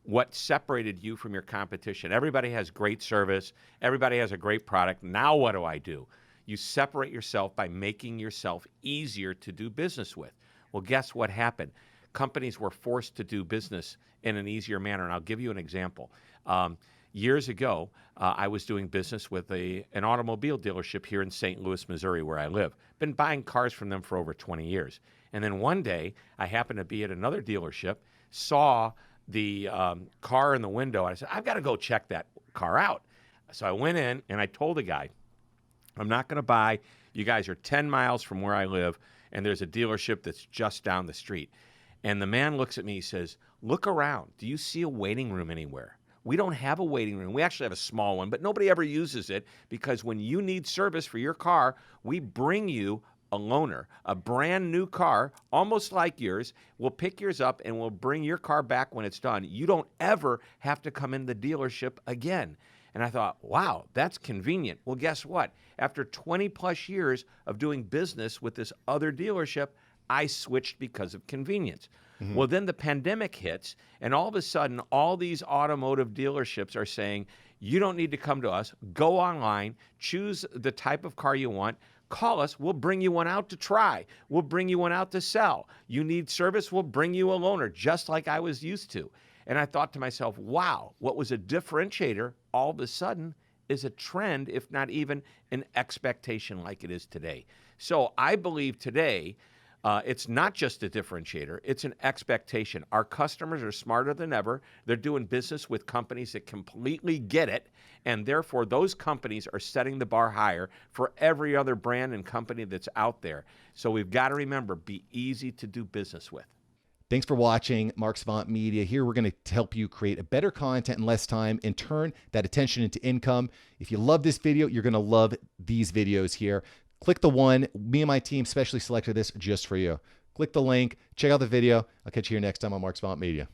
what separated you from your competition. Everybody has great service. Everybody has a great product. Now what do? You separate yourself by making yourself easier to do business with. Well, guess what happened? Companies were forced to do business in an easier manner. And I'll give you an example. Years ago, I was doing business with an automobile dealership here in St. Louis, Missouri, where I live. Been buying cars from them for over 20 years. And then one day, I happened to be at another dealership, saw the car in the window, and I said, I've got to go check that car out. So I went in, and I told the guy, I'm not going to buy. You guys are 10 miles from where I live, and there's a dealership that's just down the street. And the man looks at me, he says, look around. Do you see a waiting room anywhere? We don't have a waiting room. We actually have a small one, but nobody ever uses it because when you need service for your car, we bring you a loaner, a brand new car, almost like yours. We'll pick yours up and we'll bring your car back when it's done. You don't ever have to come in the dealership again. And I thought, wow, that's convenient. Well, guess what? After 20 plus years of doing business with this other dealership, I switched because of convenience. Mm-hmm. Well, then the pandemic hits, and all of a sudden, all these automotive dealerships are saying, you don't need to come to us. Go online, choose the type of car you want, call us, we'll bring you one out to try. We'll bring you one out to sell. You need service, we'll bring you a loaner, just like I was used to. And I thought to myself, wow, what was a differentiator all of a sudden is a trend, if not even an expectation like it is today. So I believe today, it's not just a differentiator, it's an expectation. Our customers are smarter than ever. They're doing business with companies that completely get it, and therefore those companies are setting the bar higher for every other brand and company that's out there. So we've got to remember, be easy to do business with. Thanks for watching Mark Savant Media. Here we're going to help you create a better content in less time and turn that attention into income. If you love this video, you're going to love these videos here. Click the one. Me and my team specially selected this just for you. Click the link. Check out the video. I'll catch you here next time on Mark Savant Media.